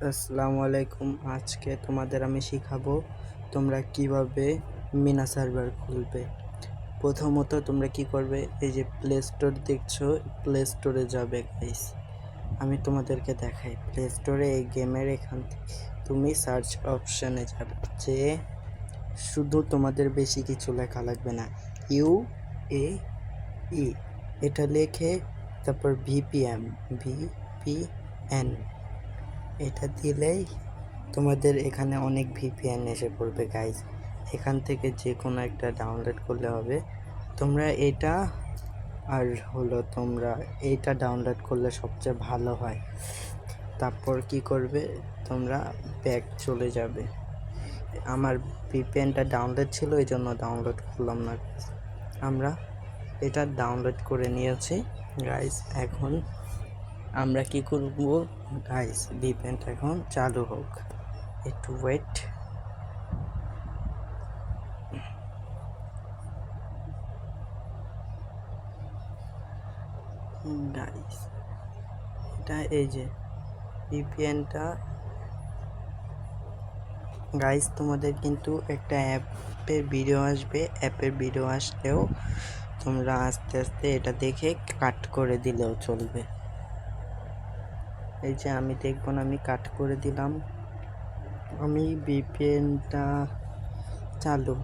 আসসালামু আলাইকুম। আজকে তোমাদের আমি শিখাবো তোমরা কিভাবে মিনা সার্ভার খুলবে। প্রথমত তোমরা কি করবে, এই যে প্লে স্টোর দেখছো, প্লে স্টোরে যাবে গাইস। আমি তোমাদেরকে দেখাই, প্লে স্টোরে এই গেমের এখান থেকে তুমি সার্চ অপশানে যাবে, যে শুধু তোমাদের বেশি কিছু লেখা লাগবে না, UAE এটা লেখে, তারপর VPN এটা দিলেই তোমাদের এখানে অনেক ভিপিএন এসে পড়বে গাইজ। এখান থেকে যে কোনো একটা ডাউনলোড করলে হবে। তোমরা এটা আর তোমরা এইটা ডাউনলোড করলে সবচেয়ে ভালো হয়। তারপর কি করবে, তোমরা ব্যাক চলে যাবে। আমার ভিপিএনটা ডাউনলোড ছিল, এই জন্য ডাউনলোড করলাম না। আমরা এটা ডাউনলোড করে নিয়েছি গাইজ। এখন আমরা কি করব গাইজ, ভিপিএনটা এখন চালু হোক, একটু ওয়েট। গাইস এটা এই যে ভিপিএনটা গাইস, তোমাদের কিন্তু একটা অ্যাপের ভিডিও আসবে, অ্যাপের ভিডিও আসলেও তোমরা আস্তে আস্তে এটা দেখে কাট করে দিলেও চলবে। এই যে আমি দেখবো না, আমি কাট করে দিলাম। আমি ভিপিএনটা চালু,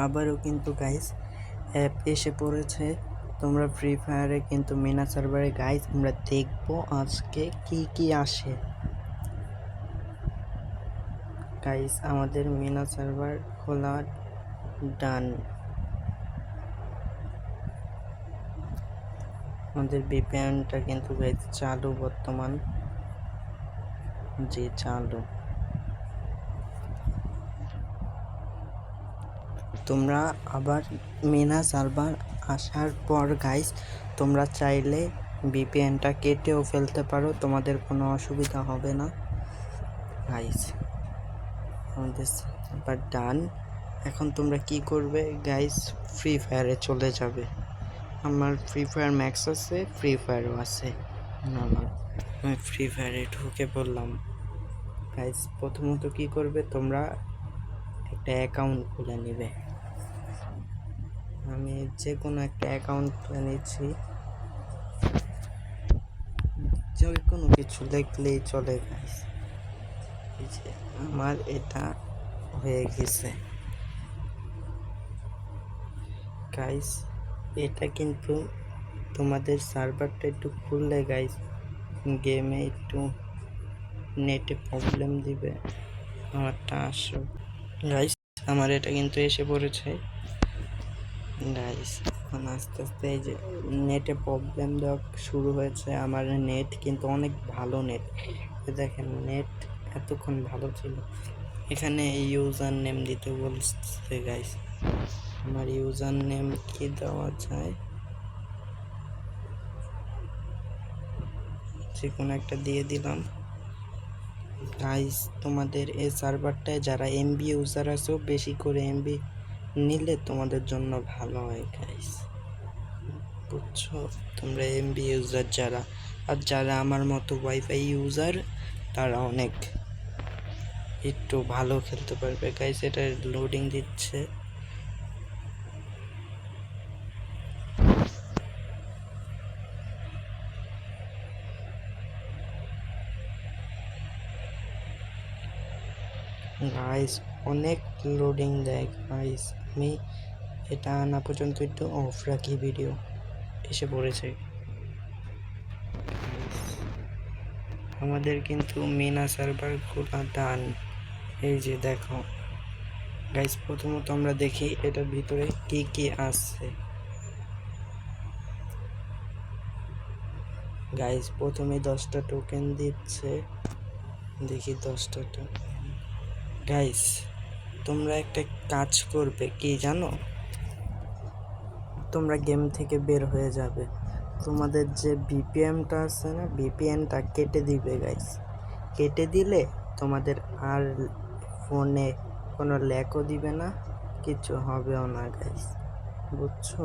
আবারও কিন্তু গাইস অ্যাপ এসে পড়েছে। তোমরা ফ্রি ফায়ারে কিন্তু মিনা সার্ভারে গাইস আমরা দেখবো আজকে কি আসে। গাইস আমাদের মিনা সার্ভার খোলা ডান। আমাদের ভিপিএনটা কিন্তু গাইস চালু বর্তমান, জি চালু। তোমরা আবার মিনা সার্ভার আসার পর গাইস তোমরা চাইলে ভিপিএনটা কেটেও ফেলতে পারো, তোমাদের কোনো অসুবিধা হবে না গাইস। আমাদের সার্ভার ডান। এখন তোমরা কি করবে গাইস, ফ্রি ফায়ারে চলে যাবে। আমার ফ্রি ফায়ার ম্যাক্স আছে, ফ্রি ফায়ারও আছে আমার। আমি ফ্রি ফায়ারে ঢুকে পড়লাম গাইস। প্রথমত কি করবে, তোমরা একটা অ্যাকাউন্ট খুলে নেবে। আমি যে কোনো একটা অ্যাকাউন্ট খুলে নিচ্ছি, যে কোনো কিছু লিখলেই চলে গাইস। এই যে আমার এটা হয়ে গেছে গাইস। এটা কিন্তু তোমাদের সার্ভারটা একটু খুললে গাইস গেমে একটু নেটে প্রবলেম দিবে। আমারটা আসো গাইস, আমার এটা কিন্তু এসে পড়েছে গাইস। এখন আস্তে আস্তে এই যে নেটে প্রবলেম দেওয়া শুরু হয়েছে। আমার নেট কিন্তু অনেক ভালো নেট, দেখেন নেট এতক্ষণ ভালো ছিল। এখানে ইউজার নেম দিতে বলছে গাইস। আমার ইউজার নেম কি দেওয়া যায়, যে কোনো একটা দিয়ে দিলাম গাইস। তোমাদের এই সার্ভারটায় যারা এমবি ইউজার আছো, বেশি করে এমবি নিলে তোমাদের জন্য ভালো হয় গাইস, বুঝছো? তোমরা এমবি ইউজার যারা, আর যারা আমার মতো ওয়াইফাই ইউজার, তারা অনেক একটু ভালো খেলতে পারবে গাইস। এটা লোডিং দিচ্ছে গাইস, অনেক লোডিং দেয় গাইস। আমি এটা আনা পর্যন্ত একটু অফ রাখি, ভিডিও এসে পড়েছে। আমাদের কিন্তু মিনা সার্ভার খোলা ডান। এই যে দেখো গাইস, প্রথমত আমরা দেখি এটার ভিতরে কি আছে গাইস। প্রথমে 10টা টোকেন দিচ্ছে, দেখি 10টা টোকেন। গাইস তোমরা একটা কাজ করবে কি জানো, তোমরা গেম থেকে বের হয়ে যাবে, তোমাদের যে ভিপিএনটা আছে না, ভিপিএনটা কেটে দিবে গাইস। কেটে দিলে তোমাদের আর ফোনে কোনো ল্যাকও দিবে না, কিছু হবেও না গাইস, বুঝছো?